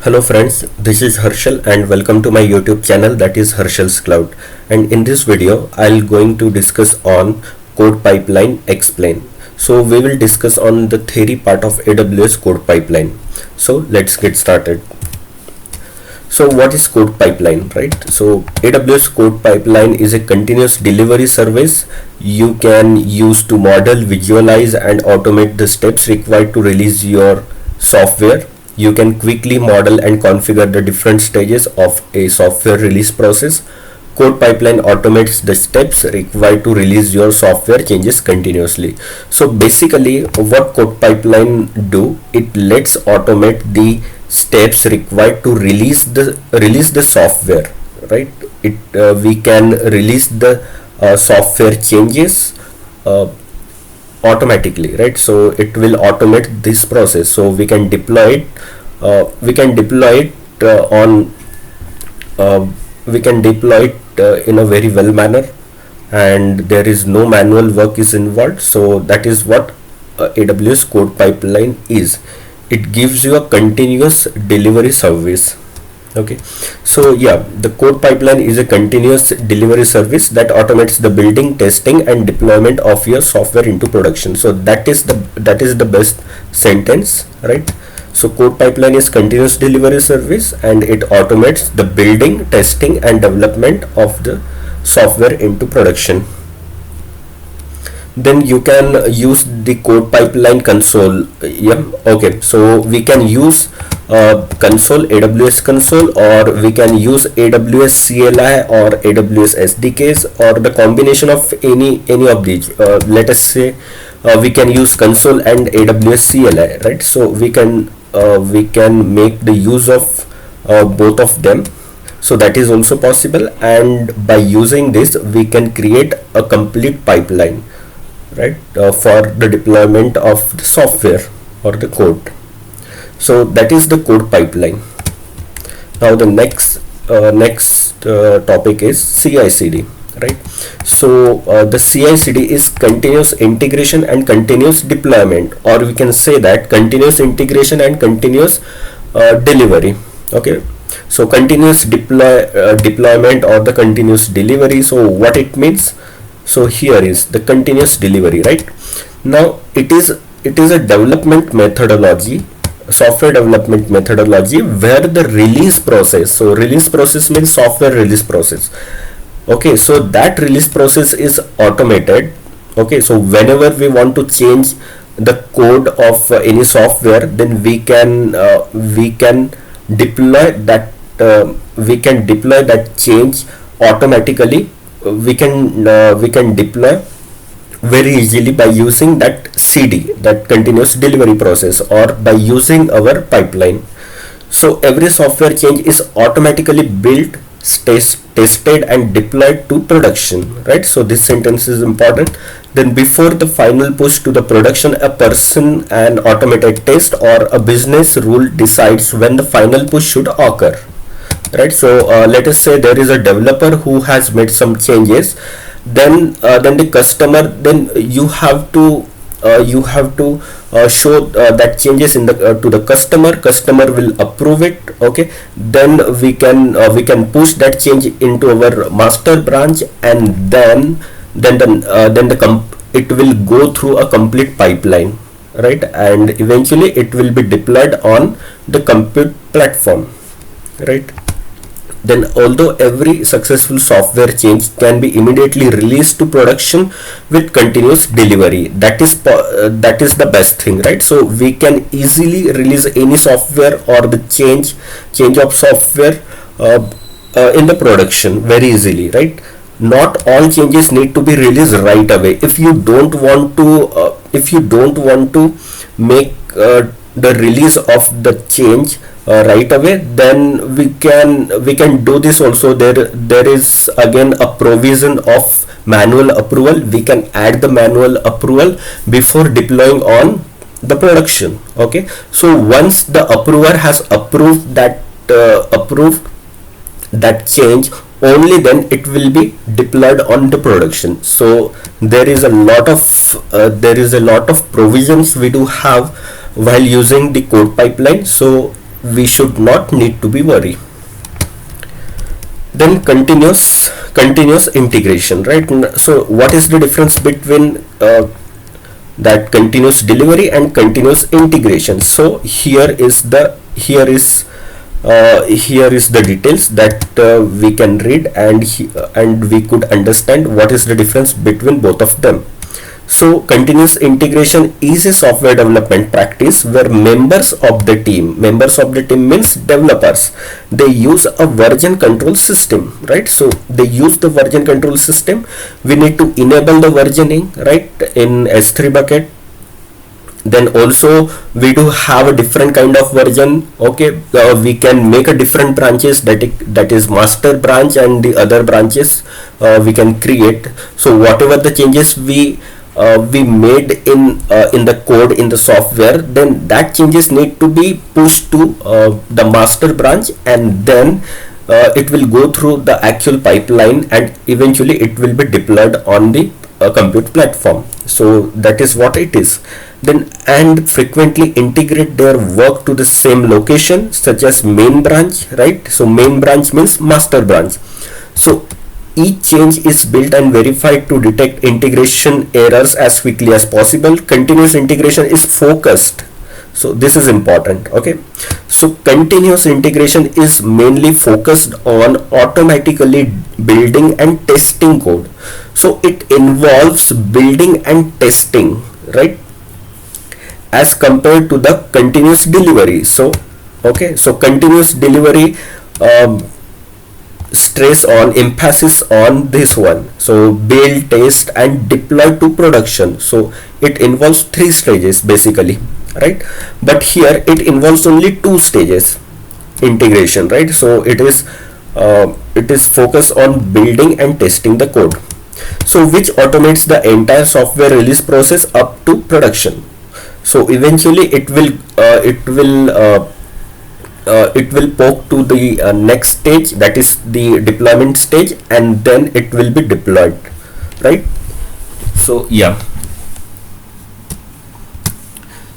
Hello friends, this is Harshal and welcome to my YouTube channel, that is Harshal's Cloud. And in this video I'll going to discuss on code pipeline explain. So we will discuss on the theory part of AWS code pipeline. So let's get started. So what is code pipeline, right? So AWS code pipeline is a continuous delivery service you can use to model, visualize and automate the steps required to release your software. You can quickly model and configure the different stages of a software release process. Code pipeline automates the steps required to release your software changes continuously. So basically what code pipeline do, it lets automate the steps required to release the software, right? We can release the software changes automatically, right? So it will automate this process, so we can deploy it in a very well manner, and there is no manual work is involved. So that is what AWS code pipeline is. It gives you a continuous delivery service. Okay, so yeah, the code pipeline is a continuous delivery service that automates the building, testing and deployment of your software into production. So that is the best sentence, right? So code pipeline is continuous delivery service and it automates the building, testing and development of the software into production. Then you can use the code pipeline console. Yeah, okay, so we can use console, AWS console, or we can use AWS CLI or AWS SDKs, or the combination of any of these. Let us say we can use console and AWS CLI, right? So we can make the use of both of them. So that is also possible, and by using this we can create a complete pipeline, right, for the deployment of the software or the code. So that is the code pipeline. Now the next topic is CICD, right? So the CICD is continuous integration and continuous deployment, or we can say that continuous integration and continuous delivery. Okay, so continuous deployment or the continuous delivery. So what it means? So here is the continuous delivery, right? Now it is a development methodology, software development methodology, where the release process, so release process means software release process. Okay, so that release process is automated. Okay, so whenever we want to change the code of any software, then we can deploy that change automatically. We can deploy very easily by using that CD, that continuous delivery process, or by using our pipeline. So every software change is automatically built, tested and deployed to production, right? So this sentence is important. Then before the final push to the production, a person, an automated test or a business rule decides when the final push should occur, right? So let us say there is a developer who has made some changes, then the customer, then you have to show that changes in the to the customer will approve it. Okay, then we can push that change into our master branch, and then it will go through a complete pipeline, right? And eventually it will be deployed on the compute platform, right? Then although every successful software change can be immediately released to production with continuous delivery, that is the best thing, right? So we can easily release any software or the change of software in the production very easily, right? Not all changes need to be released right away. If you don't want to make the release of the change right away, then we can do this also. There is again a provision of manual approval. We can add the manual approval before deploying on the production. Okay, so once the approver has approved that change, only then it will be deployed on the production. So there is a lot of provisions we do have while using the code pipeline. So we should not need to be worried. Then continuous integration, right? So what is the difference between that continuous delivery and continuous integration? So here is the details that we can read, and we could understand what is the difference between both of them. So continuous integration is a software development practice where members of the team means developers, they use a version control system, right? So they use the version control system. We need to enable the versioning, right, in S3 bucket. Then also we do have a different kind of version. Okay, we can make a different branches, that is master branch, and the other branches we can create. So whatever the changes we made in the code, in the software, then that changes need to be pushed to the master branch, and then it will go through the actual pipeline, and eventually it will be deployed on the compute platform. So that is what it is. Then and frequently integrate their work to the same location, such as main branch, right? So main branch means master branch. So each change is built and verified to detect integration errors as quickly as possible. Continuous integration is focused. So this is important. Okay, so continuous integration is mainly focused on automatically building and testing code. So it involves building and testing, right, as compared to the continuous delivery. So okay, so continuous delivery stress on emphasis on this one. So build, test and deploy to production. So it involves 3 stages basically, right? But here it involves only 2 stages integration, right? So it is focused on building and testing the code, so which automates the entire software release process up to production. So eventually it will poke to the next stage, that is the deployment stage, and then it will be deployed, right? So yeah,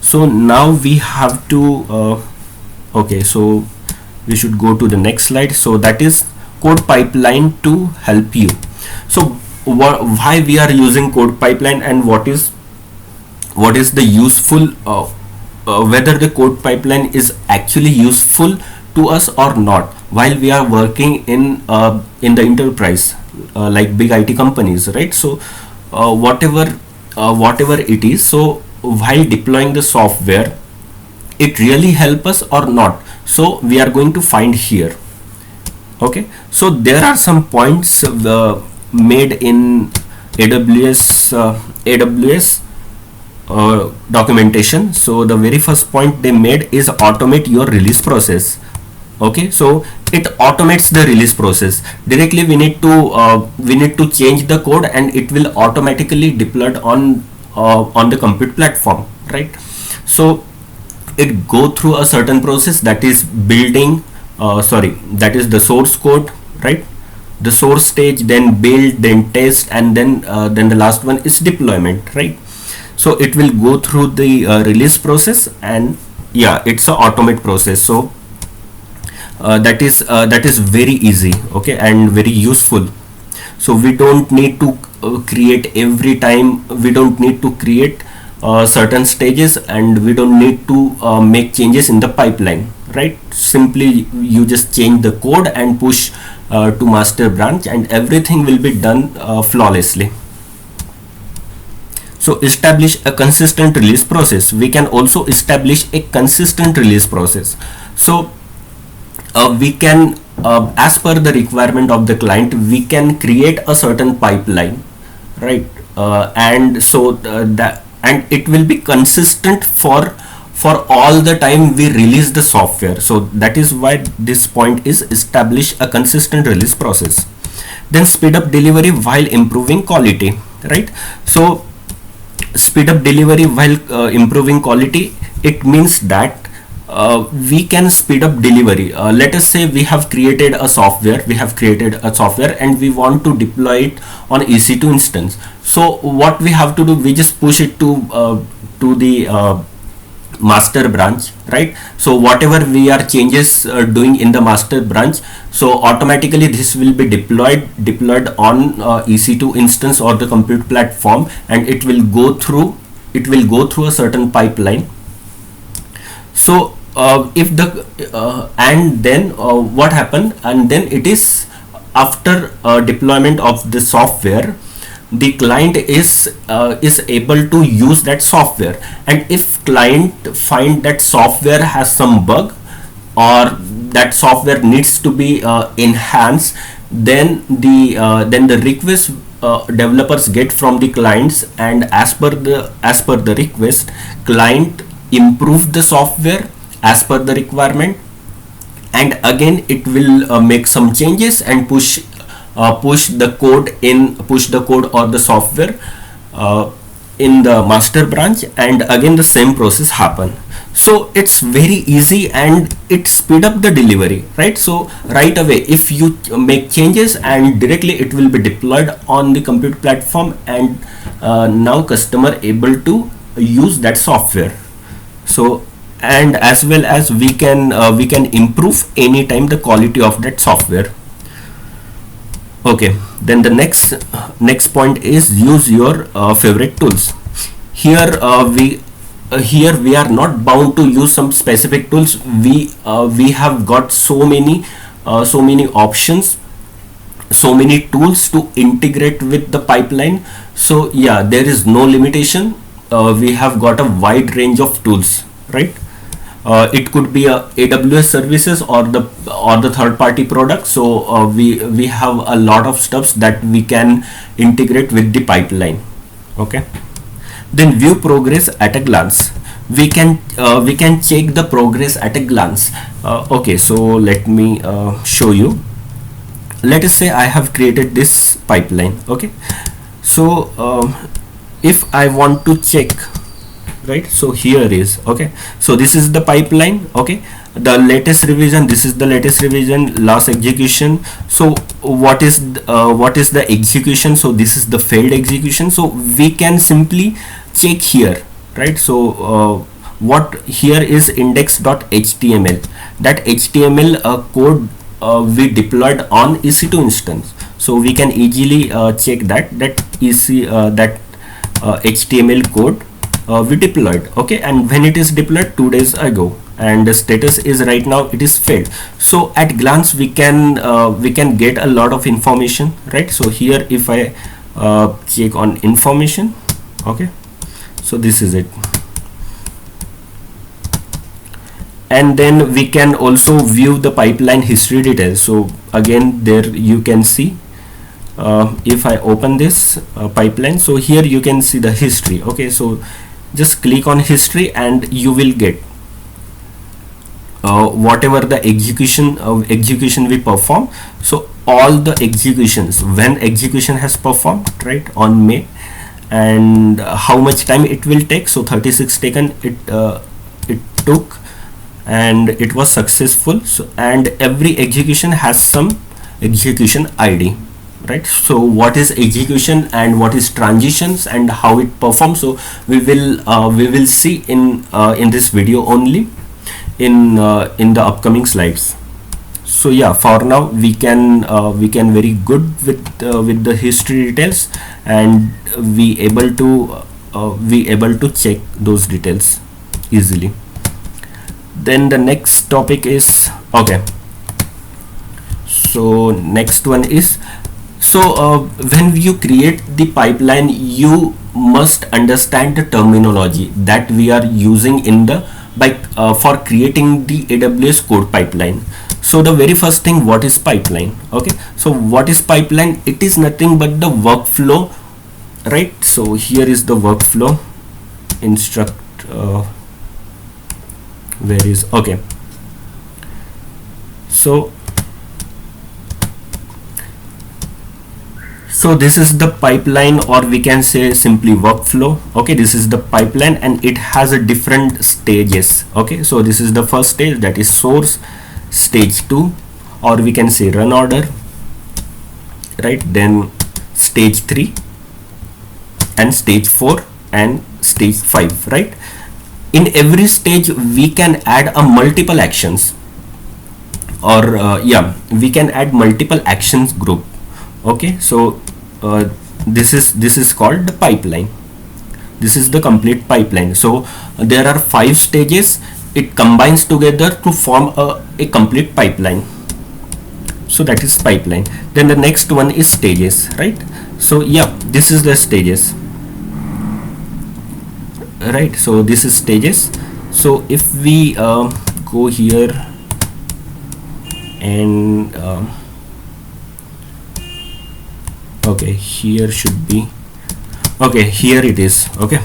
so now we have to okay, so we should go to the next slide. So that is code pipeline to help you. So why we are using code pipeline, and what is the useful whether the code pipeline is actually useful to us or not while we are working in the enterprise, like big IT companies, right? So whatever it is, so while deploying the software, it really help us or not, so we are going to find here. Okay, so there are some points made in AWS documentation. So the very first point they made is automate your release process. Okay, so it automates the release process directly. We need to change the code, and it will automatically deployed on the compute platform, right? So it go through a certain process, that is building, that is the source code, right? The source stage, then build, then test, and then the last one is deployment, right? So it will go through the release process, and yeah, it's a automate process. So that is very easy, okay, and very useful. So we don't need to create every time, we don't need to create certain stages, and we don't need to make changes in the pipeline, right? Simply you just change the code and push to master branch, and everything will be done flawlessly. So establish a consistent release process. We can also establish a consistent release process. So we can, as per the requirement of the client, we can create a certain pipeline, right? And so and it will be consistent for all the time we release the software. So that is why this point is establish a consistent release process. Then speed up delivery while improving quality, right? So speed up delivery while improving quality, it means that we can speed up delivery. Let us say we have created a software, and we want to deploy it on EC2 instance. So what we have to do, we just push it to the master branch, right? So whatever we are changes doing in the master branch, so automatically this will be deployed on EC2 instance or the compute platform, and it will go through a certain pipeline. So if the and then what happened, and then it is after deployment of the software, the client is able to use that software. And if client find that software has some bug, or that software needs to be enhanced, then the request developers get from the clients, and as per the request, client improve the software as per the requirement, and again it will make some changes and push the code or the software in the master branch, and again the same process happen. So it's very easy and it speed up the delivery, right? So right away if you make changes, and directly it will be deployed on the compute platform, and now customer able to use that software. So, and as well as we can improve anytime the quality of that software. Okay, then the next point is use your favorite tools. Here we are not bound to use some specific tools. We have got so many options, so many tools to integrate with the pipeline. So yeah, there is no limitation. We have got a wide range of tools, right? It could be a AWS services or the third-party product. So we have a lot of stuffs that we can integrate with the pipeline. Okay. Then view progress at a glance. We can check the progress at a glance. Okay, so let me show you. Let us say I have created this pipeline. Okay, so if I want to check, right, so here is, okay, so this is the pipeline. Okay, the latest revision, this is the latest revision, last execution. So what is the execution? So this is the failed execution. So we can simply check here, right? So what here is index.html. That HTML code we deployed on EC2 instance. So we can easily check that HTML code we deployed. Okay, and when it is deployed 2 days ago, and the status is right now it is failed. So at glance we can get a lot of information, right? So here if I check on information, okay, so this is it. And then we can also view the pipeline history details. So again there you can see, if I open this pipeline, so here you can see the history. Okay, so just click on history and you will get whatever the execution we perform. So all the executions, when execution has performed, right, on May, and how much time it will take. So 36 seconds it took, and it was successful. So, and every execution has some execution ID, right? So what is execution and what is transitions and how it performs, so we will see in this video only, in the upcoming slides. So yeah, for now we can very good with the history details, and we able to check those details easily. Then the next topic is, okay, so next one is, so when you create the pipeline, you must understand the terminology that we are using in the for creating the AWS code pipeline. So the very first thing, what is pipeline? Okay, so what is pipeline? It is nothing but the workflow, right? So here is the workflow instruct, where is, okay, so this is the pipeline, or we can say simply workflow. Okay, this is the pipeline and it has a different stages. Okay, so this is the first stage, that is source, stage 2, or we can say run order, right? Then stage 3 and stage 4 and stage 5, right? in every stage we can add a multiple actions, or we can add multiple actions group. Okay, so this is called the pipeline. This is the complete pipeline. So there are 5 stages. It combines together to form a complete pipeline. So that is pipeline. Then the next one is stages, right? So this is the stages, right? So this is stages. So if we go here and okay, here should be, okay, here it is. Okay,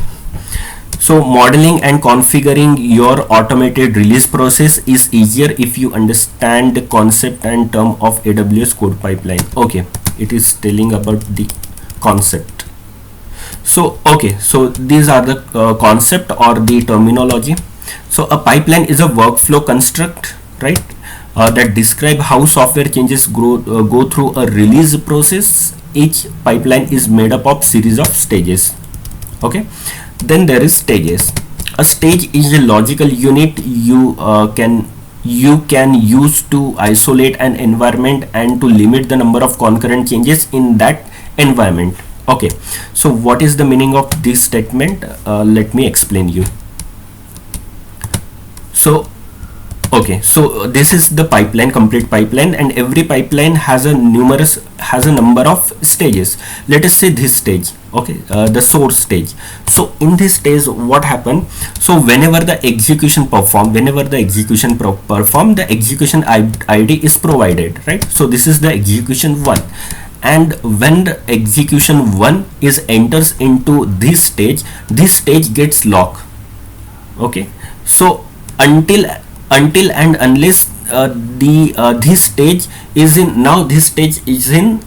so modeling and configuring your automated release process is easier if you understand the concept and term of AWS CodePipeline. Okay, it is telling about the concept. So okay, so these are the concept or the terminology. So a pipeline is a workflow construct, right, that describe how software changes go through a release process. Each pipeline is made up of series of stages. Okay, then there is stages. A stage is a logical unit you can use to isolate an environment and to limit the number of concurrent changes in that environment. Okay, so what is the meaning of this statement? Let me explain you. So okay, so this is the pipeline, complete pipeline, and every pipeline has a number of stages. Let us say this stage, okay, the source stage. So in this stage what happened? So whenever the execution perform, the execution ID is provided, right? So this is the execution 1, and when the execution 1 is enters into this stage gets locked. Okay, so until and unless this stage is in, now this stage is in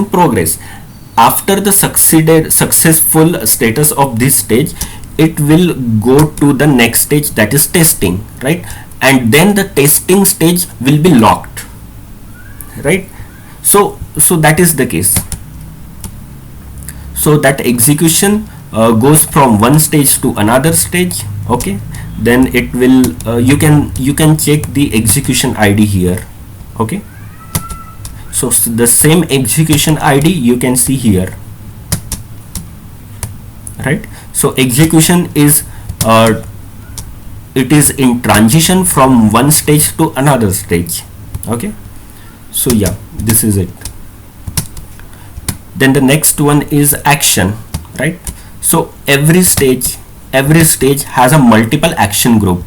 progress. After the successful status of this stage, it will go to the next stage, that is testing, right? And then the testing stage will be locked, right? So that is the case. So that execution goes from one stage to another stage. Okay, then it will you can check the execution ID here. Okay, so the same execution ID you can see here, right? So execution is it is in transition from one stage to another stage. Okay, so yeah, this is it. Then the next one is action, right? So every stage has a multiple action group.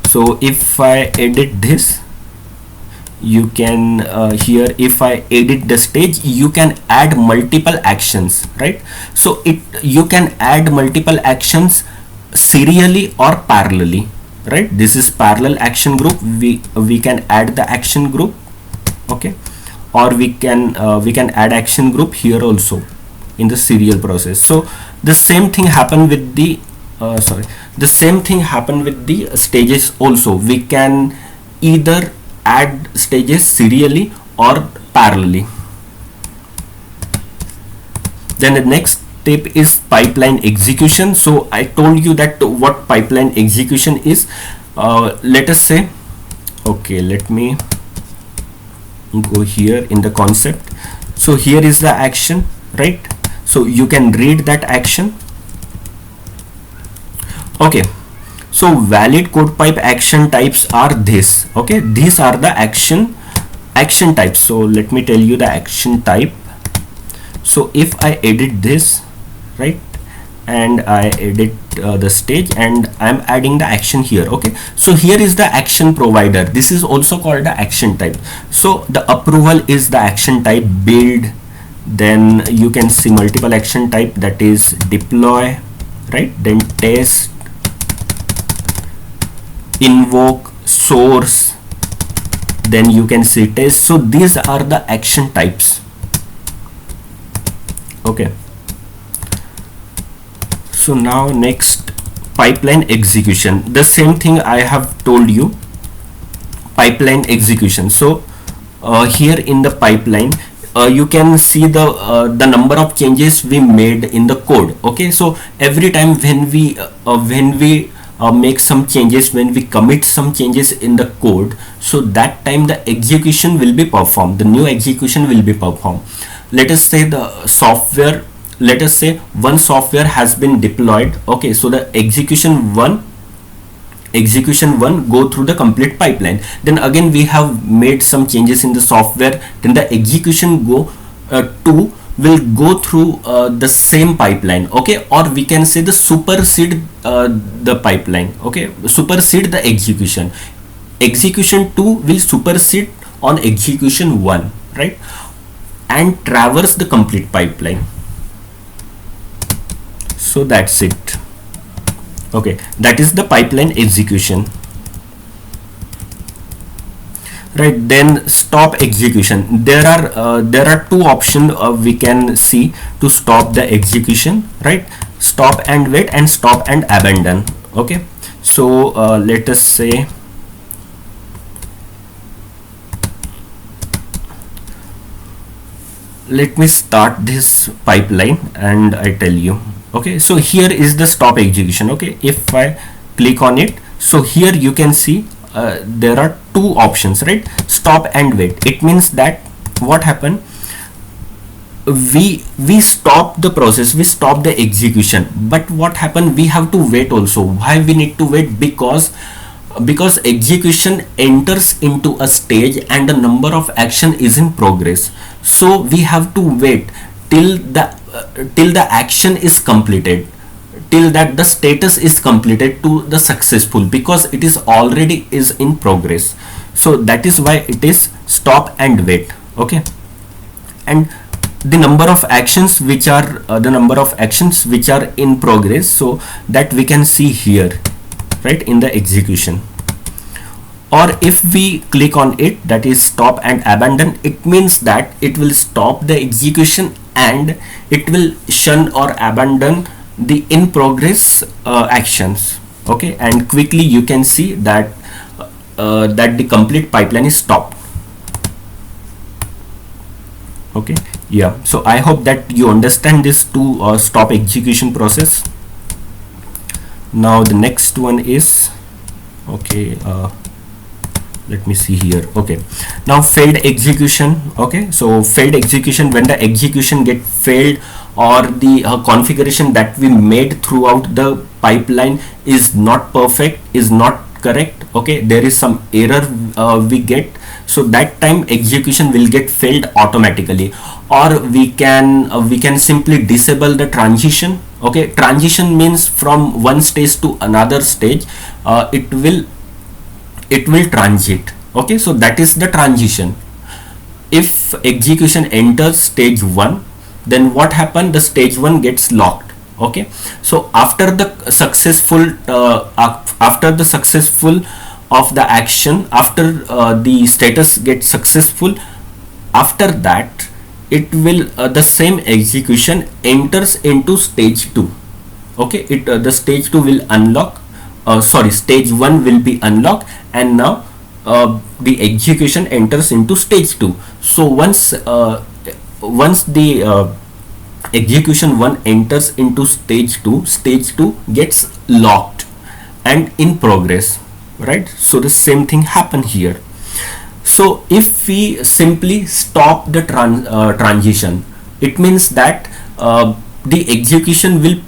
So if I edit this, you can here, if I edit the stage, you can add multiple actions, right? So you can add multiple actions serially or parallelly, right? This is parallel action group. We can add the action group. Okay, or we can add action group here also in the serial process. So the same thing happen with the stages also. We can either add stages serially or parallelly. Then the next step is pipeline execution. So I told you that what pipeline execution is. Let us say, okay, let me go here in the concept. So here is the action, right? So you can read that action. Okay, so valid code pipe action types are this. Okay, these are the action types. So let me tell you the action type. So if I edit this, right, and I edit the stage, and I'm adding the action here. Okay, so here is the action provider. This is also called the action type. So the approval is the action type. Build, then you can see multiple action type, that is deploy, right? Then test, invoke, source, then you can see test. So these are the action types. Okay, so now next, pipeline execution. The same thing I have told you, pipeline execution. So here in the pipeline, you can see the number of changes we made in the code. Okay, so every time when we make some changes, when we commit some changes in the code, so that time the execution will be performed, the new execution will be performed. Let us say the software, let us say one software has been deployed. Okay, so the execution one go through the complete pipeline. Then again we have made some changes in the software, then the execution go 2 will go through the same pipeline. Okay, or we can say the supersede the pipeline. Okay, supersede the execution. Execution 2 will supersede on execution 1, right, and traverse the complete pipeline. So that's it. Okay, that is the pipeline execution, right? Then stop execution. There are two options we can see to stop the execution, right? Stop and wait and stop and abandon. Okay, so let us say, let me start this pipeline and I tell you. Okay, so here is the stop execution. Okay, if I click on it, so here you can see there are two options, right? Stop and wait. It means that what happened, we stop the process, we stop the execution, but what happened, we have to wait also. Why we need to wait? Because execution enters into a stage and the number of action is in progress, so we have to wait till the action is completed, till that the status is completed to the successful, because it is already is in progress. So that is why it is stop and wait. Okay, and the number of actions which are in progress, so that we can see here, right, in the execution. Or if we click on it, that is stop and abandon, it means that it will stop the execution and it will shun or abandon the in progress actions. Okay, and quickly you can see that that the complete pipeline is stopped. Okay, yeah, so I hope that you understand this to stop execution process. Now the next one is, okay, let me see here. Okay, now failed execution. Okay, so failed execution, when the execution get failed or the configuration that we made throughout the pipeline is not perfect, is not correct. Okay, there is some error we get, so that time execution will get failed automatically. Or we can simply disable the transition. Okay, transition means from one stage to another stage it will transit. Okay, so that is the transition. If execution enters stage 1, then what happened, the stage 1 gets locked. Okay, so after the successful of the action, after the status gets successful, after that it will the same execution enters into stage 2. Okay, the stage 2 will unlock, stage 1 will be unlocked, and now the execution enters into stage 2. So once the execution 1 enters into stage 2 gets locked and in progress, right? So the same thing happened here. So if we simply stop the transition, it means that the execution will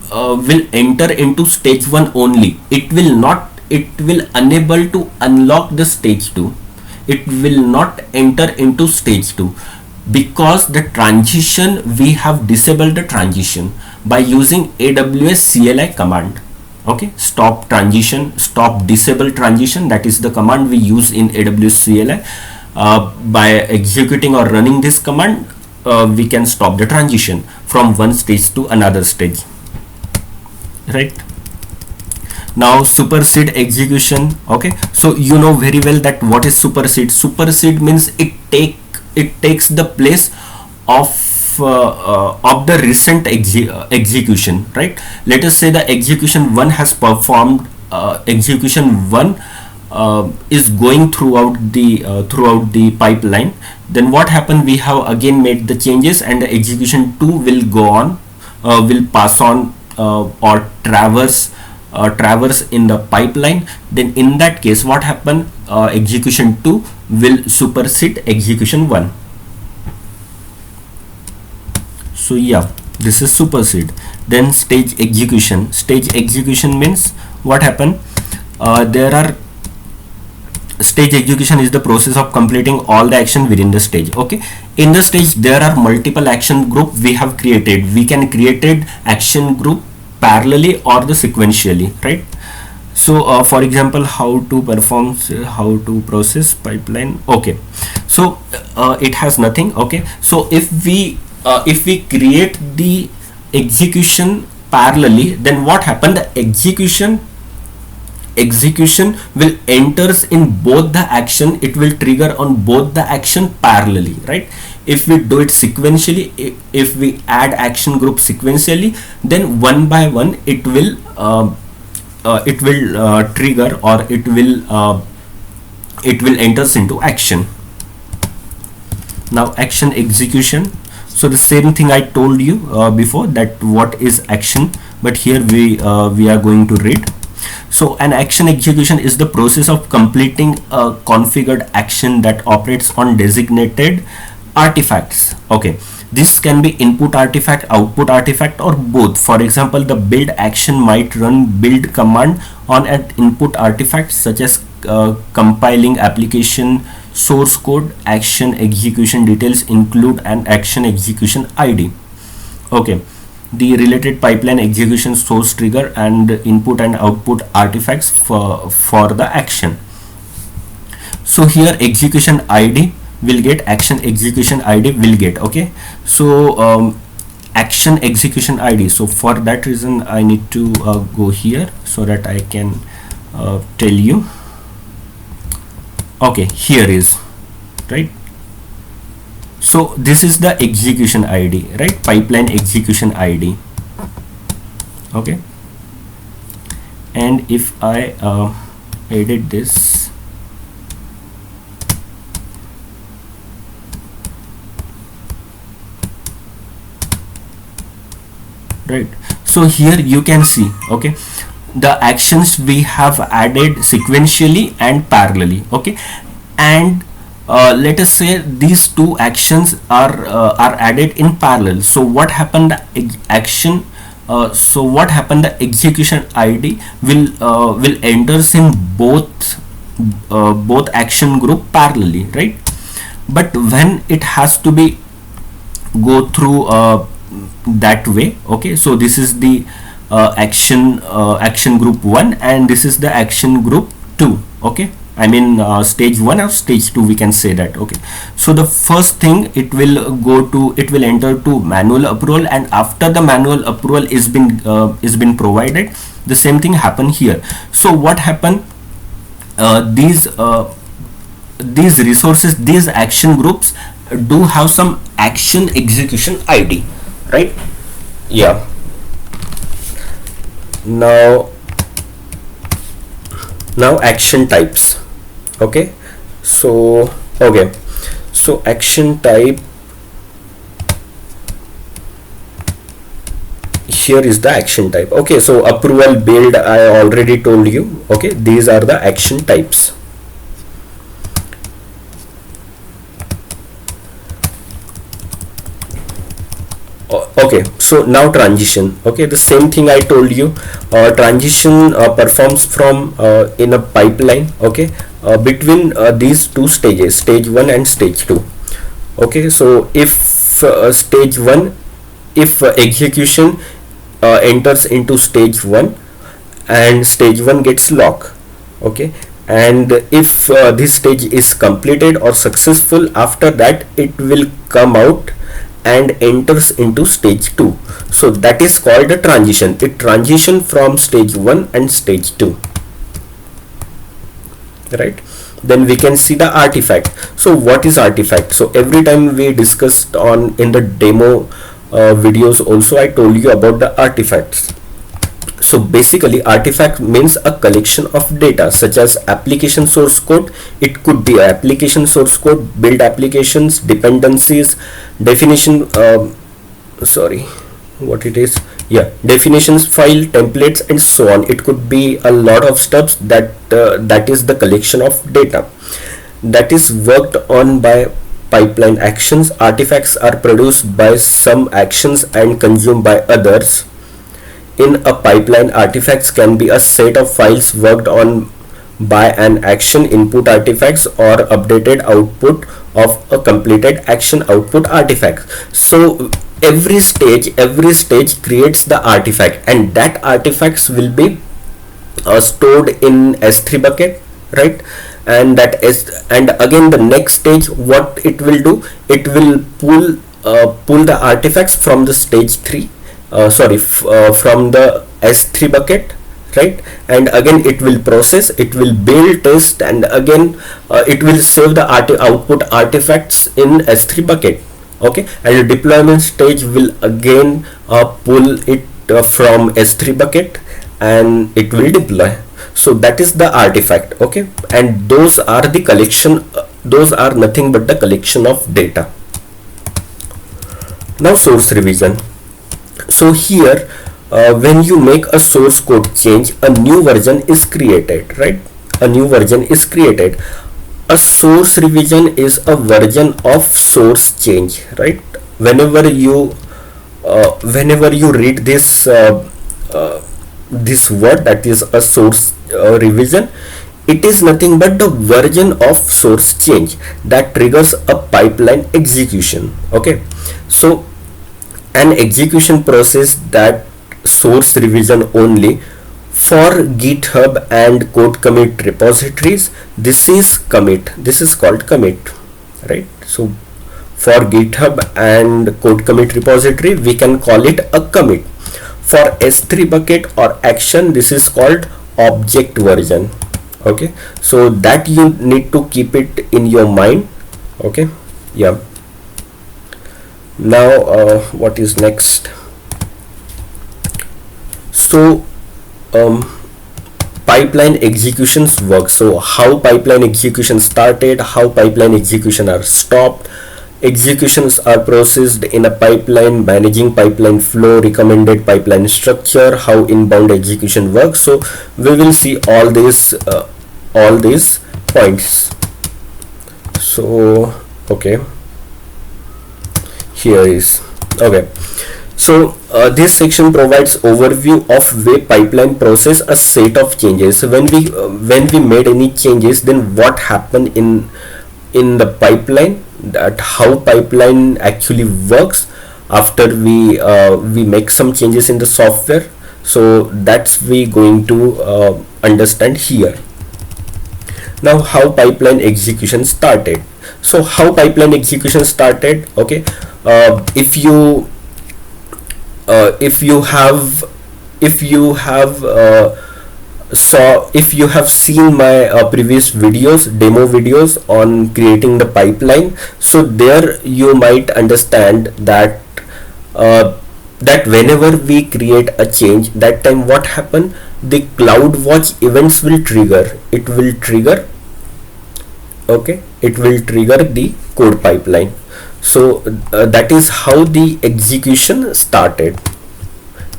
enter into stage 1 only. It will unable to unlock the stage 2. It will not enter into stage 2 because the transition, we have disabled the transition by using AWS CLI command. Okay, stop transition, stop disable transition, that is the command we use in AWS CLI. By executing or running this command, we can stop the transition from one stage to another stage, right? Now supersede execution. Okay, so you know very well that what is supersede. Supersede means it takes the place of the recent execution, right? Let us say the execution 1 has performed, execution 1 is going throughout the pipeline. Then what happened, we have again made the changes, and the execution 2 will go on, will pass on or traverse in the pipeline. Then in that case what happened, execution 2 will supersede execution 1. So yeah, this is supersede. Then stage execution means what happened, there are stage execution is the process of completing all the action within the stage. Okay, in the stage there are multiple action group we have created. We can created action group parallelly or the sequentially, right? So for example, how to perform, how to process pipeline. Okay, so it has nothing. Okay, so if we create the execution parallelly, then what happened, the execution will enters in both the action, it will trigger on both the action parallelly, right? If we do it sequentially, if we add action group sequentially, then one by one it will trigger, or it will enters into action. Now action execution, so the same thing I told you before, that what is action, but here we are going to read. So an action execution is the process of completing a configured action that operates on designated artifacts. Okay, this can be input artifact, output artifact, or both. For example, the build action might run build command on an input artifact, such as compiling application source code. Action execution details include an action execution ID. Okay, the related pipeline execution source trigger and input and output artifacts for the action. So here execution ID will get, action execution ID will get. Okay, so action execution ID, so for that reason I need to go here so that I can tell you. Okay, here is, right? So this is the execution ID, right? Pipeline execution ID. Okay, and if I edit this, right, so here you can see, okay, the actions we have added sequentially and parallelly. Okay, and let us say these two actions are added in parallel. So what happened, the action so what happened, the execution ID will enters in both action group parallelly, right? But when it has to be go through that way, okay, so this is the action group 1, and this is the action group 2. Okay, I mean stage 1 or stage 2, we can say that. Okay, so the first thing, it will enter to manual approval, and after the manual approval is been provided, the same thing happen here. So what happened, these resources, these action groups do have some action execution ID, right? Yeah. Now action types. Okay, so action type, here is the action type. Okay, so approval, build, I already told you. Okay, these are the action types. Okay, so now transition. Okay, the same thing I told you. Transition performs from in a pipeline, okay, between these two stages, stage 1 and stage 2. Okay, so if stage 1, if execution enters into stage 1 and stage 1 gets locked, okay, and if this stage is completed or successful, after that it will come out and enters into stage 2. So that is called a transition. It transition from stage 1 and stage 2, right? Then we can see the artifact. So what is artifact? So every time we discussed on in the demo videos also, I told you about the artifacts. So basically artifact means a collection of data such as application source code. It could be application source code, build applications, dependencies, definition, sorry, what it is, yeah, definitions, file, templates, and so on. It could be a lot of steps. That is the collection of data that is worked on by pipeline actions. Artifacts are produced by some actions and consumed by others. In a pipeline, artifacts can be a set of files worked on by an action, input artifacts, or updated output of a completed action output artifact. So every stage creates the artifact, and that artifacts will be stored in S3 bucket, right? And that is, and again the next stage, what it will do, it will pull the artifacts from the stage 3, from the S3 bucket, right? And again it will process, it will build, test, and again it will save the output artifacts in S3 bucket. Okay, and the deployment stage will again pull it from S3 bucket, and it will deploy. So that is the artifact. Okay, and those are the collection, those are nothing but the collection of data. Now source revision. So here when you make a source code change, a new version is created, right? A new version is created. A source revision is a version of source change, right? Whenever you read this this word, that is a source revision, it is nothing but the version of source change that triggers a pipeline execution. Okay, so an execution process that source revision only for GitHub and code commit repositories. This is commit, this is called commit, right? So for GitHub and code commit repository, we can call it a commit. For S3 bucket or action, this is called object version. Okay, so that you need to keep it in your mind. Okay, yeah. Now what is next? So pipeline executions work. So how pipeline execution started, how pipeline execution are stopped, executions are processed in a pipeline, managing pipeline flow, recommended pipeline structure, how inbound execution works. So we will see all these points. So okay, here is okay. So this section provides overview of way pipeline process a set of changes. When we made any changes, then what happened in the pipeline, that how pipeline actually works after we make some changes in the software. So that's we going to understand here. Now how pipeline execution started. So how pipeline execution started, okay, if you have seen my previous videos, demo videos on creating the pipeline, so there you might understand that that whenever we create a change, that time what happen, the CloudWatch events will trigger. It will trigger, okay, it will trigger the code pipeline. So that is how the execution started,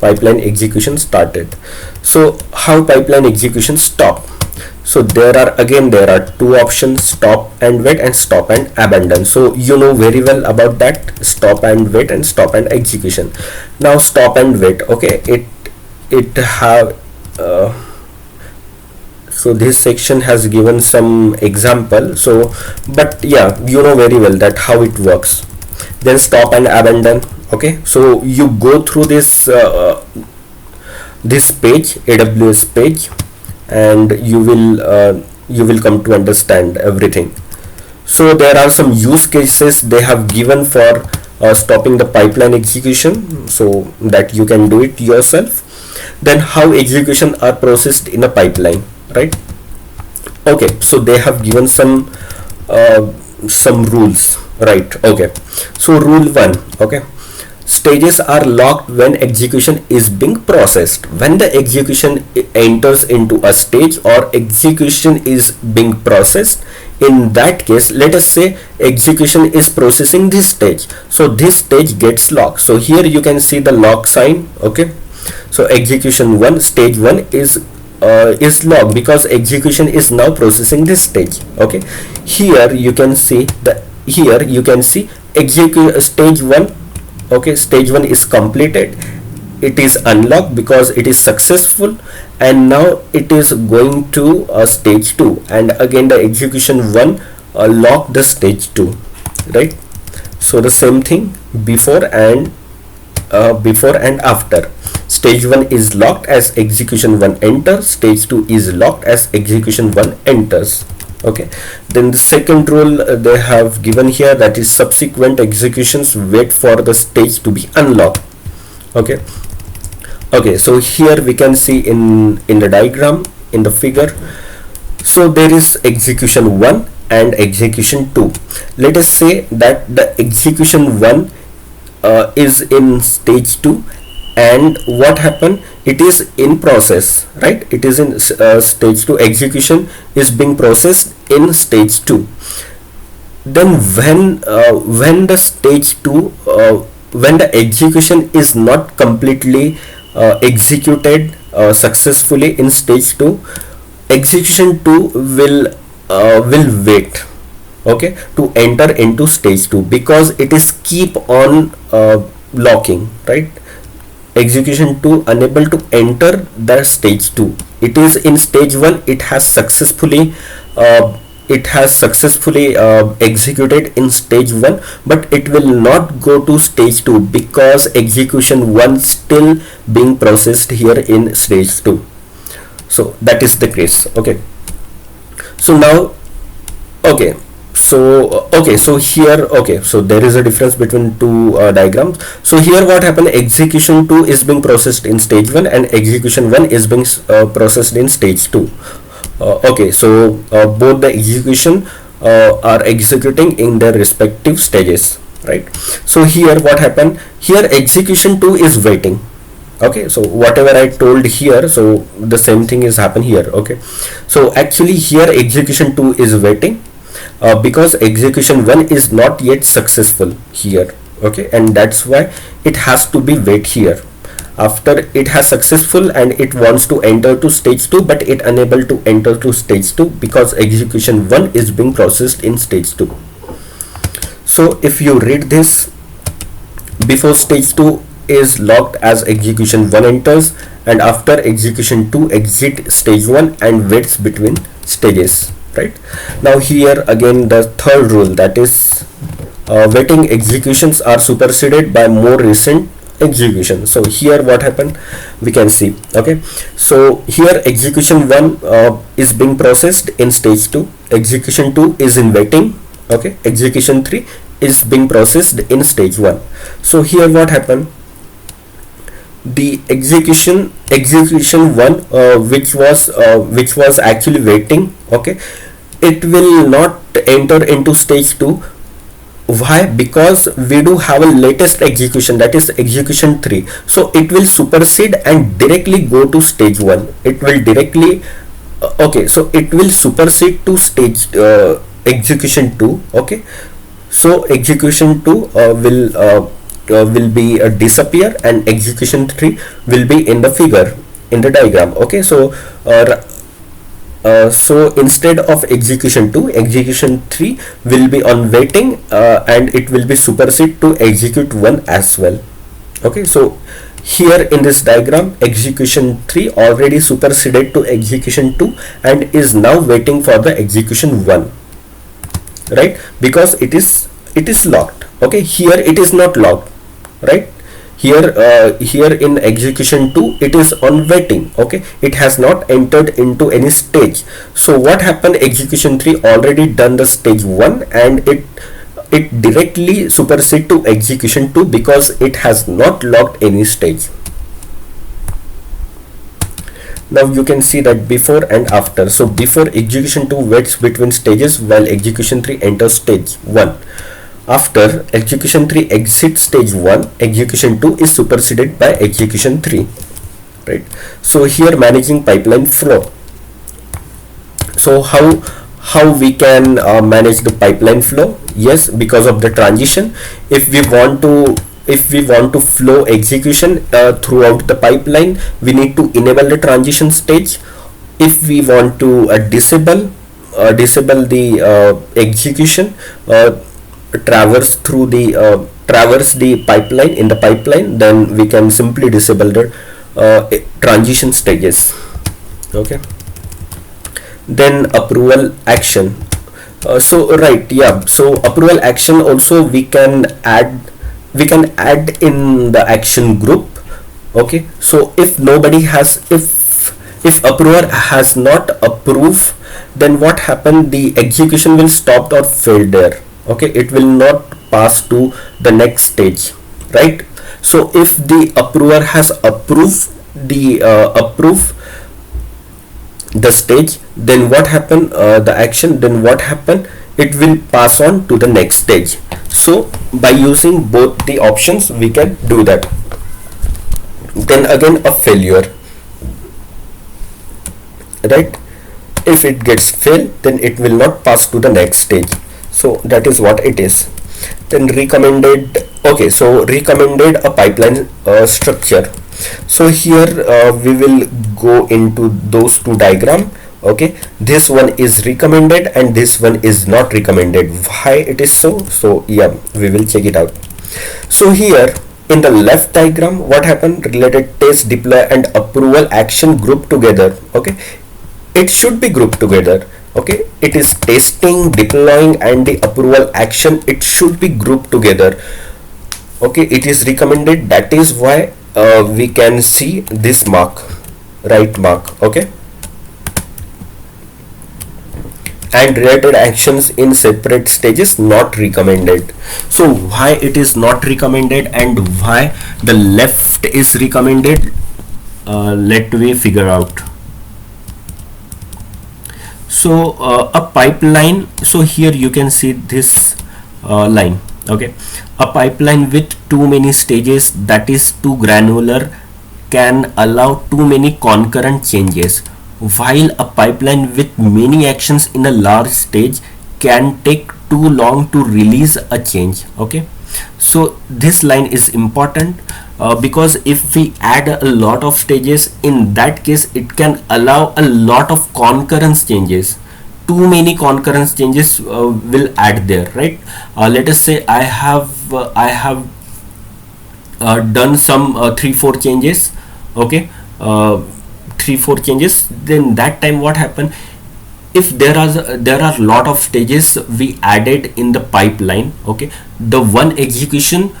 pipeline execution started. So how pipeline execution stop. So there are two options, stop and wait and stop and abandon. So you know very well about that, stop and wait and stop and execution. Now stop and wait, okay, it have so this section has given some example. So but yeah, you know very well that how it works. Then stop and abandon. Okay, so you go through this this page, AWS page, and you will come to understand everything. So there are some use cases they have given for stopping the pipeline execution, so that you can do it yourself. Then how execution are processed in a pipeline, right? Okay, so they have given some rules, right? Okay, so rule 1, okay, stages are locked when execution is being processed. When the execution enters into a stage or execution is being processed, in that case, let us say execution is processing this stage, so this stage gets locked. So here you can see the lock sign. Okay, so execution 1, stage 1 is locked because execution is now processing this stage. Okay, here you can see stage 1. Okay, stage 1 is completed, it is unlocked because it is successful, and now it is going to stage 2, and again the execution 1 lock the stage 2, right? So the same thing before and after. Stage 1 is locked as execution 1 enters, stage 2 is locked as execution 1 enters. Okay, then the second rule they have given here, that is subsequent executions wait for the stage to be unlocked. Okay, so here we can see in the diagram, in the figure, so there is execution 1 and execution 2. Let us say that the execution 1 is in stage 2, and what happened, it is in process, right? It is in stage 2, execution is being processed in stage 2. Then when the stage 2 when the execution is not completely executed successfully in stage 2, execution 2 will wait, okay, to enter into stage 2 because it is keep on locking, right? Execution 2 unable to enter the stage 2. It is in stage 1, it has successfully executed in stage 1, but it will not go to stage 2 because execution 1 still being processed here in stage 2. So that is the case. Okay, so now so here, so there is a difference between two diagrams. So here what happened, execution 2 is being processed in stage 1 and execution 1 is being processed in stage 2. So both the execution are executing in their respective stages, right? So here what happened, here execution 2 is waiting. Okay, so whatever I told here, so the same thing is happen here. Okay, so actually here execution 2 is waiting because execution 1 is not yet successful here. Okay, and that's why it has to be wait here. After it has successful and it wants to enter to stage 2, but it unable to enter to stage 2 because execution 1 is being processed in stage 2. So if you read this, before stage 2 is locked as execution 1 enters, and after execution 2 exit stage 1 and waits between stages, right? Now here again the third rule, that is waiting executions are superseded by more recent execution. So here what happened, we can see. Okay, so here execution 1 is being processed in stage 2, execution 2 is in waiting. Okay, execution 3 is being processed in stage 1. So here what happened, the execution 1 which was actually waiting, okay, it will not enter into stage 2. Why? Because we do have a latest execution, that is execution 3, so it will supersede and directly go to stage 1. It will directly so it will supersede to stage execution 2. Okay, so execution 2 will be disappear, and execution 3 will be in the figure, in the diagram. Okay, so so instead of execution 2, execution 3 will be on waiting, and it will be supersede to execute 1 as well. Okay, so here in this diagram execution 3 already superseded to execution 2 and is now waiting for the execution 1, right? Because it is locked. Okay, here it is not locked, right? Here in execution 2 it is on waiting. Okay, it has not entered into any stage. So what happened, execution 3 already done the stage 1 and it directly supersede to execution 2 because it has not locked any stage. Now you can see that before and after. So before, execution 2 waits between stages while execution 3 enters stage 1. After execution 3 exits stage 1, execution 2 is superseded by execution 3, right? So here managing pipeline flow. So how we can manage the pipeline flow? Yes, because of the transition. If we want to flow execution throughout the pipeline, we need to enable the transition stage. If we want to disable the execution, traverse the pipeline in the pipeline, then we can simply disable the transition stages. Okay. Then approval action. So approval action also we can add in the action group. Okay, so if approver has not approved, then what happened, the execution will stop or fail there. Okay, it will not pass to the next stage, right? So if the approver has approved the stage, then what happened, the action, then what happened, it will pass on to the next stage. So by using both the options we can do that. Then again a failure, right? If it gets failed, then it will not pass to the next stage. So that is what it is. Then recommended. Okay, so recommended a pipeline structure. So here we will go into those two diagram. Okay, this one is recommended and this one is not recommended. Why it is so? So yeah, we will check it out. So here in the left diagram, what happened, related test, deploy and approval action grouped together. Okay, it should be grouped together. Okay, it is testing, deploying and the approval action, it should be grouped together. Okay, it is recommended, that is why we can see this mark, right mark. Okay, and related actions in separate stages, not recommended. So why it is not recommended and why the left is recommended, let me figure out. So a pipeline, so here you can see this line. Okay, a pipeline with too many stages, that is too granular, can allow too many concurrent changes, while a pipeline with many actions in a large stage can take too long to release a change. Okay, so this line is important because if we add a lot of stages, in that case it can allow a lot of concurrence changes. Too many concurrence changes will add there, right? Let us say I have done some 3-4 changes. Okay, 3-4 changes. Then that time what happen, if there are lot of stages we added in the pipeline, okay, the one execution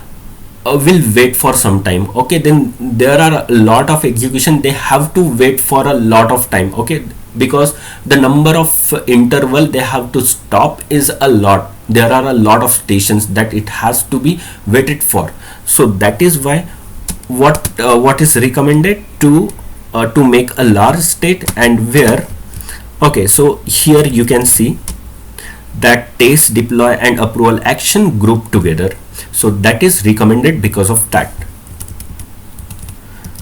will wait for some time. Okay, then there are a lot of execution, they have to wait for a lot of time. Okay, because the number of interval they have to stop is a lot, there are a lot of stations that it has to be waited for. So that is why what is recommended to make a large state, and where, okay, so here you can see that test, deploy and approval action group together. So that is recommended because of that.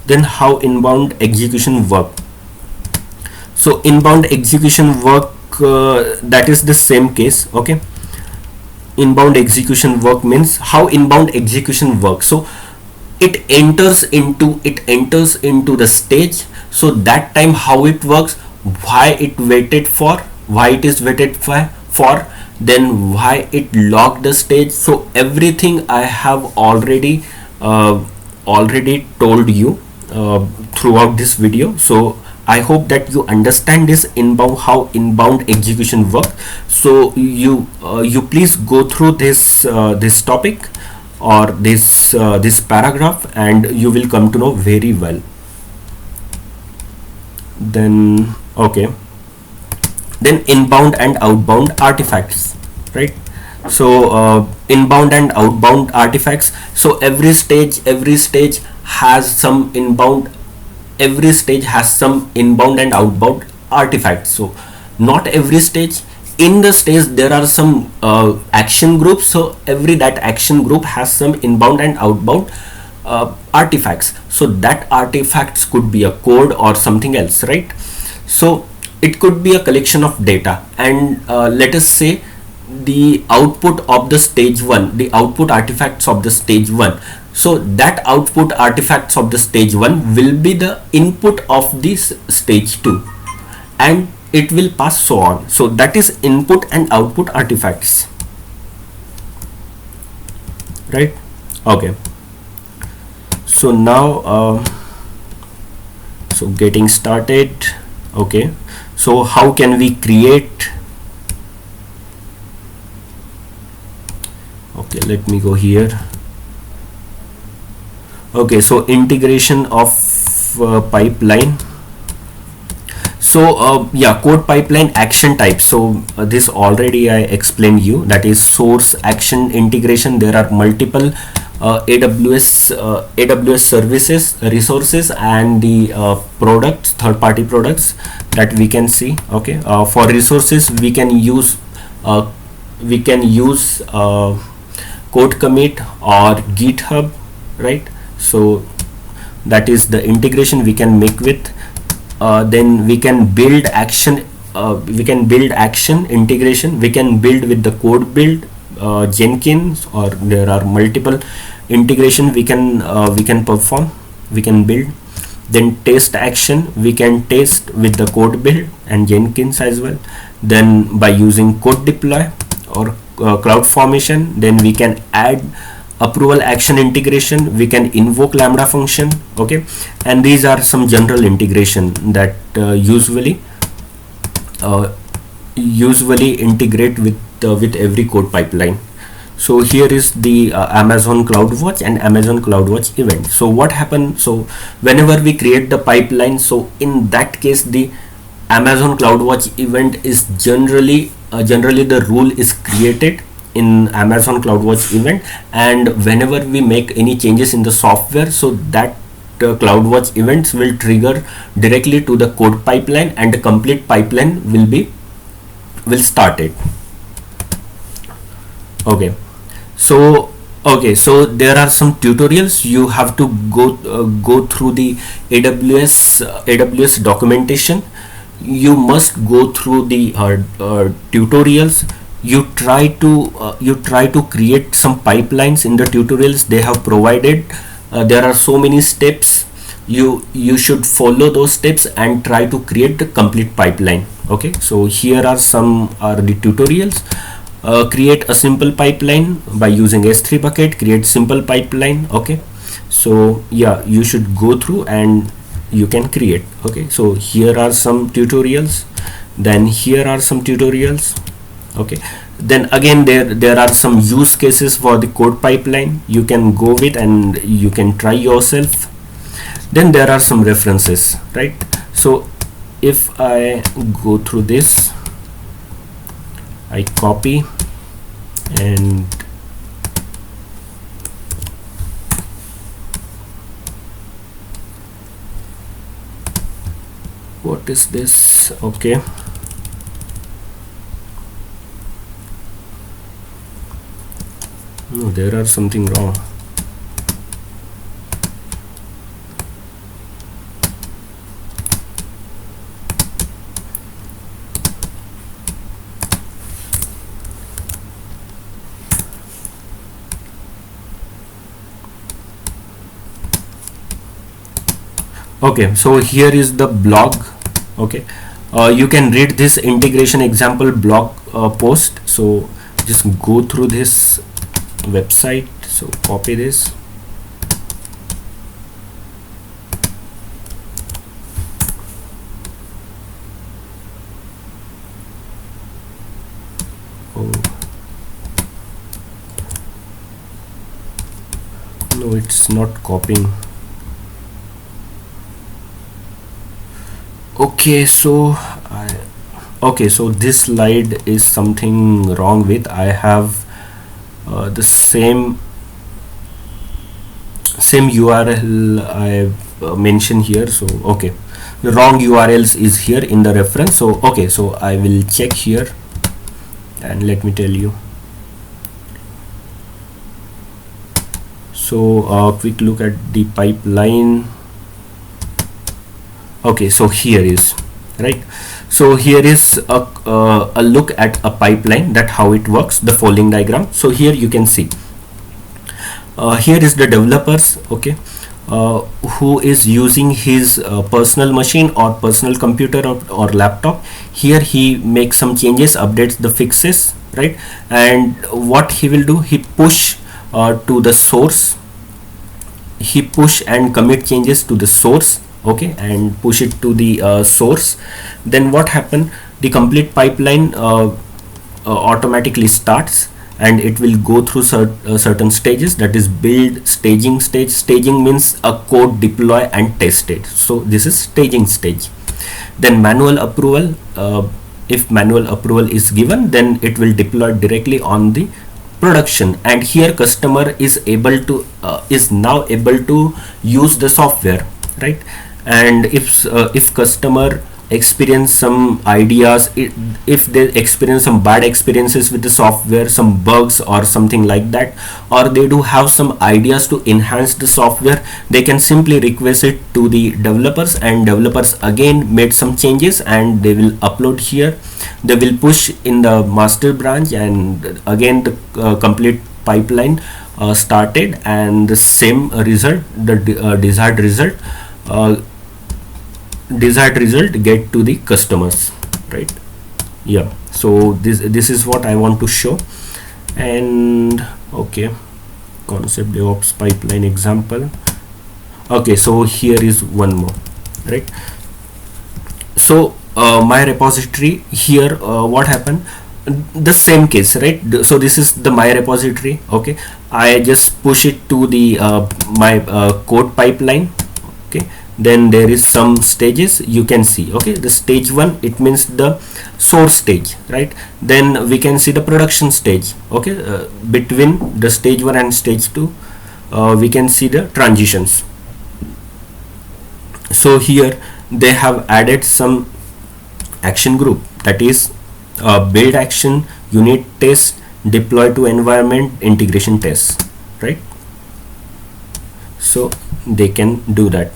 Then how inbound execution work? So inbound execution work, that is the same case. Okay, inbound execution work means how inbound execution works. So it enters into the stage. So that time how it works, why it waited for, why it is waited for, then why it locked the stage. So everything I have already told you throughout this video. So I hope that you understand this inbound, how inbound execution work. So you please go through this topic or this paragraph, and you will come to know very well. Then okay, then inbound and outbound artifacts, right? So inbound and outbound artifacts. So every stage has some inbound, every stage has some inbound and outbound artifacts. So not every stage, in the stage there are some action groups, so every that action group has some inbound and outbound artifacts. So that artifacts could be a code or something else, right? So it could be a collection of data, and let us say the output of the stage 1, the output artifacts of the stage 1. So that output artifacts of the stage 1 will be the input of this stage 2, and it will pass so on. So that is input and output artifacts, right? Okay, so now so getting started. Okay, so how can we create? Okay, let me go here. Okay, so integration of pipeline. So yeah, code pipeline action type. So this already I explained you, that is source, action, integration. There are multiple AWS services, resources, and the products, third-party products that we can see. Okay, for resources we can use code commit or GitHub, right? So that is the integration we can make with. Then we can build action. We can build action integration. We can build with the code build, Jenkins, or there are multiple integration we can perform. We can build. Then test action, we can test with the code build and Jenkins as well. Then by using code deploy or cloud formation, then we can add approval action integration. We can invoke Lambda function. Okay, and these are some general integration that usually integrate with every code pipeline. So here is the Amazon CloudWatch and Amazon CloudWatch event. So what happens? So whenever we create the pipeline, so in that case the Amazon CloudWatch event is generally the rule is created in Amazon CloudWatch event, and whenever we make any changes in the software, so that CloudWatch events will trigger directly to the code pipeline, and the complete pipeline will start it. Okay, so there are some tutorials you have to go through the AWS documentation. You must go through the tutorials. You try to create some pipelines in the tutorials they have provided. There are so many steps. You should follow those steps and try to create the complete pipeline. Okay, so here are the tutorials. Create a simple pipeline by using S3 bucket. Create simple pipeline. Okay, so yeah, you should go through and you can create. Okay, so here are some tutorials, then here are some tutorials. Okay, then again there are some use cases for the code pipeline you can go with and you can try yourself. Then there are some references, right? So if I go through this, I copy and what is this? Okay, no, there are something wrong. Okay, so here is the blog. Okay, you can read this integration example blog post. So just go through this website. So copy this. Oh no, it's not copying. Okay, so so this slide is something wrong with. I have the same URL I mentioned here. So okay, the wrong URLs is here in the reference. So okay, so I will check here. and let me tell you. So quick look at the pipeline. Okay, so here is right. So here is a look at a pipeline, that how it works, the following diagram. So here you can see here is the developers, okay, who is using his personal machine or personal computer or laptop. Here he makes some changes, updates the fixes, right? And what he will do, he push to the source, he push and commit changes to the source, okay, and push it to the source. Then what happen, the complete pipeline automatically starts, and it will go through certain stages, that is build, staging stage. Staging means a code deploy and test stage. So this is staging stage. Then manual approval, if manual approval is given, then it will deploy directly on the production. And here customer is able to is now able to use the software, right? And if customer experience some ideas, if they experience some bad experiences with the software, some bugs or something like that, or they do have some ideas to enhance the software, they can simply request it to the developers, and developers again made some changes and they will upload here. They will push in the master branch, and again the complete pipeline started, and the same result, the desired result get to the customers, right? Yeah, so this is what I want to show. And okay, concept DevOps pipeline example. Okay, so here is one more, right? So my repository here, what happened, the same case, right? So this is the my repository, okay, I just push it to the my code pipeline, okay. Then there is some stages you can see, okay. The stage 1, it means the source stage, right? Then we can see the production stage, okay. Between the stage 1 and stage 2 we can see the transitions. So here they have added some action group, that is build action, unit test, deploy to environment, integration test, right? So they can do that.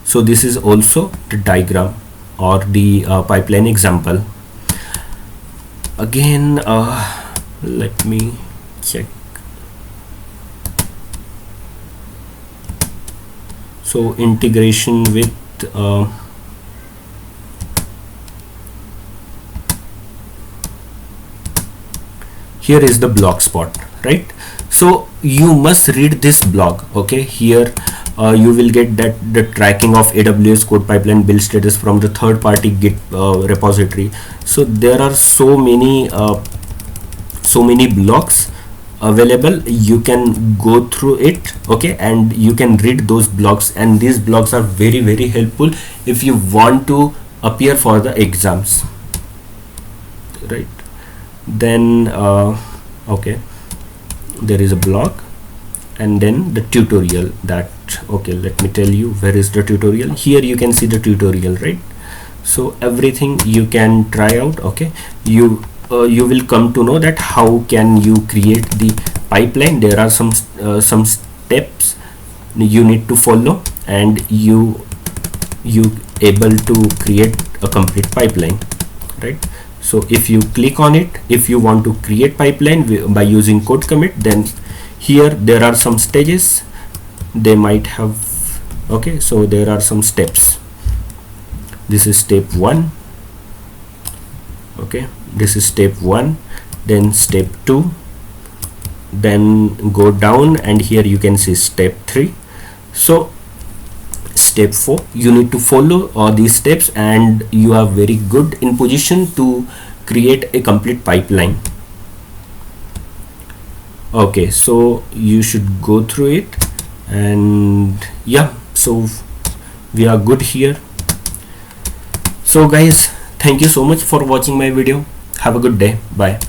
So this is also the diagram or the pipeline example. Again, let me check. So integration with here is the blog spot, right? So you must read this blog, okay. Here you will get that the tracking of AWS CodePipeline build status from the third-party Git repository. So there are so many blogs available. You can go through it, okay, and you can read those blogs, and these blogs are very helpful if you want to appear for the exams, right? Then okay, there is a blog, and then the tutorial, that okay, let me tell you where is the tutorial. Here you can see the tutorial, right? So everything you can try out, okay. You will come to know that how can you create the pipeline. There are some steps you need to follow, and you able to create a complete pipeline, right? So if you click on it, if you want to create pipeline by using code commit, then here there are some stages they might have, okay. So there are some steps. This is step 1, okay. This is step 1, then step 2, then go down, and here you can see step 3. So step 4, you need to follow all these steps, and you are very good in position to create a complete pipeline. Okay, so you should go through it, and yeah, so we are good here. So guys, thank you so much for watching my video. Have a good day. Bye.